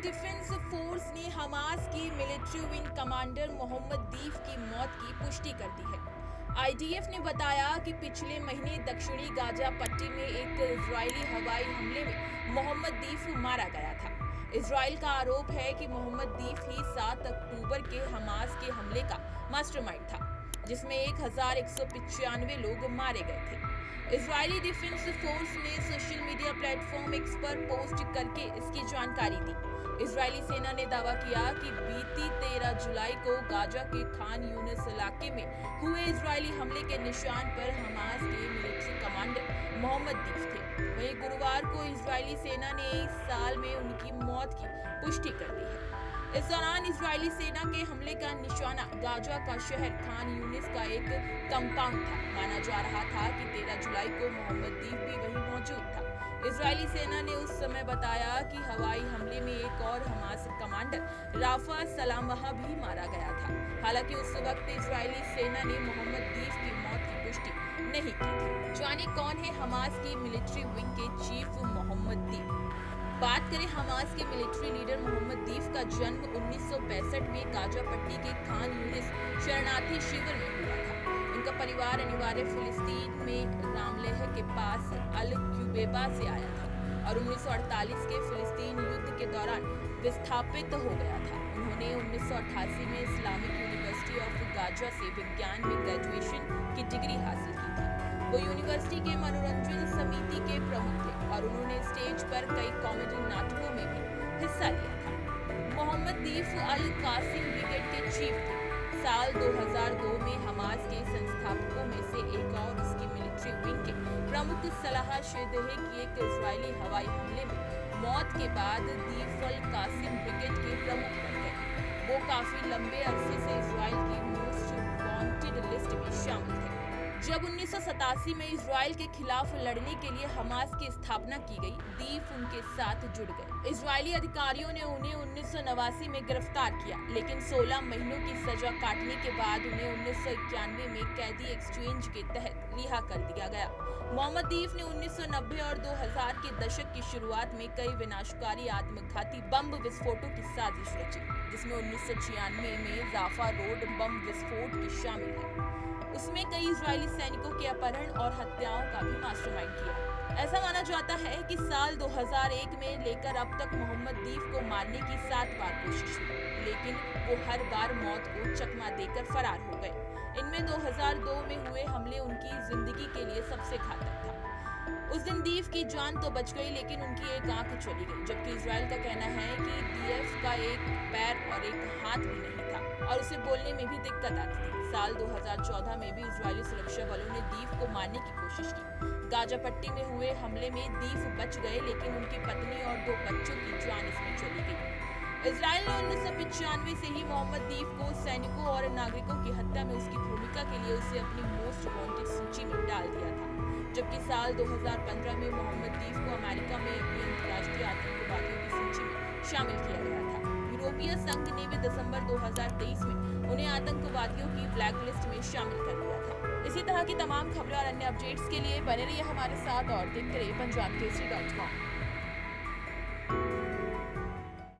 Defence force ने Hamas की military wing commander Mohammad दीफ की मौत की पुष्टि कर दी है। आईडीएफ ने बताया कि पिछले महीने दक्षिणी गाजा पट्टी में एक इजरायली हवाई हमले में मोहम्मद दीफ मारा गया था। इजराइल का आरोप है कि मोहम्मद दीफ ही 7 अक्टूबर के हमास के हमले का मास्टरमाइंड था, जिसमें 1195 लोग मारे गए थे। इजरायली डिफेंस फोर्स ने सोशल मीडिया प्लेटफॉर्म एक्स पर पोस्ट करके इसकी जानकारी दी। इजरायली सेना ने दावा किया कि बीती 13 जुलाई को गाजा के खान यूनिस इलाके में हुए इजरायली हमले के निशान पर हमास के मिलिट्री कमांडर मोहम्मद दीफ थे। वहीं गुरुवार को इजरायली सेना ने इस साल में उनकी मौत की पुष्टि कर दी है। इस दौरान इजरायली सेना के हमले का निशाना गाजा का शहर खान यूनिस का एक कंपाउंड था। माना जा रहा था कि 13 जुलाई को मोहम्मद दीफ भी वहीं मौजूद था। इजरायली सेना ने उस समय बताया कि हवाई हमले में एक और हमास कमांडर राफा सलामह भी मारा गया था। हालांकि उस वक्त इजरायली सेना ने मोहम्मद दीफ की मौत की पुष्टि नहीं की थी। जाने कौन है हमास की मिलिट्री विंग के चीफ मोहम्मद दीफ। बात करें हमास के मिलिट्री लीडर मोहम्मद दीफ का जन्म 1965 में गाजा पट्टी के खान यूनिस शरणार्थी शिविर में हुआ था। उनका परिवार अनिवार्य फिलिस्तीन में रामलेह के पास अल क्यूबेबा से आया था और 1948 के फिलिस्तीन युद्ध के दौरान विस्थापित हो गया था। उन्होंने 1988 में इस्लामिक यूनिवर्सिटी ऑफ गाजा से विज्ञान में ग्रेजुएशन की डिग्री हासिल की थी। वो यूनिवर्सिटी के मनोरंजन समिति के प्रमुख थे और उन्होंने स्टेज पर कई कॉमेडी नाटकों में भी हिस्सा लिया था। मोहम्मद दीफ अल कासिम ब्रिगेड के चीफ थे। साल 2002 में हमास के संस्थापकों में से एक और उसकी मिलिट्री विंग के प्रमुख सलाह शेदेह की एक इजरायली हवाई हमले में मौत के बाद दीफ अल कासिम ब्रिगेड के प्रमुख बन गए। वो काफी लंबे अरसे से इजराइल की मोस्ट वांटेड लिस्ट में शामिल थे। जब 1987 में इजराइल के खिलाफ लड़ने के लिए हमास की स्थापना की गई, दीफ उनके साथ जुड़ गए। इजरायली अधिकारियों ने उन्हें 1989 में गिरफ्तार किया, लेकिन 16 महीनों की सजा काटने के बाद उन्हें 1991 में कैदी एक्सचेंज के तहत रिहा कर दिया गया। मोहम्मद दीफ ने 1990 और 2000 के दशक की शुरुआत में कई विनाशकारी आत्मघाती बम विस्फोटों की साजिश रची, जिसमें 1996 में राफा रोड बम विस्फोट की शामिल है। उसमें कई इजरायली सैनिकों के अपहरण और हत्याओं का भी मास्टरमाइंड किया। ऐसा माना जाता है कि साल 2001 में लेकर अब तक मोहम्मद दीफ को मारने की 7 बार कोशिश हुई, लेकिन वो हर बार मौत को चकमा देकर फरार हो गए। इनमें 2002 में हुए हमले उनकी जिंदगी के लिए सबसे घातक था। उस दिन दीफ की जान तो बच गई, लेकिन उनकी एक आंख चली गई, जबकि इजराइल का कहना है कि दीफ का एक पैर और एक हाथ भी नहीं था और उसे बोलने में भी दिक्कत आती थी। साल 2014 में भी इजरायली सुरक्षा बलों ने दीफ को मारने की कोशिश की। गाजा पट्टी में हुए हमले में दीफ बच गए, लेकिन उनकी पत्नी और 2 बच्चों की जान इसमें चली गई। इजराइल ने 1995 से ही मोहम्मद दीफ को सैनिकों और नागरिकों की हत्या में उसकी भूमिका के लिए उसे अपनी मोस्ट वांटेड सूची में डाल दिया था, जबकि साल 2015 में मोहम्मद दीफ को अमेरिका में अपनी अंतर्राष्ट्रीय आतंकवादियों की सूची में शामिल किया गया था। यूरोपीय संघ ने भी दिसंबर 2023 में उन्हें आतंकवादियों की ब्लैकलिस्ट में शामिल कर दिया था। इसी तरह की तमाम खबरें और अन्य अपडेट्स के लिए बने रहिए हमारे साथ और देखते रहिए punjabkesari.com।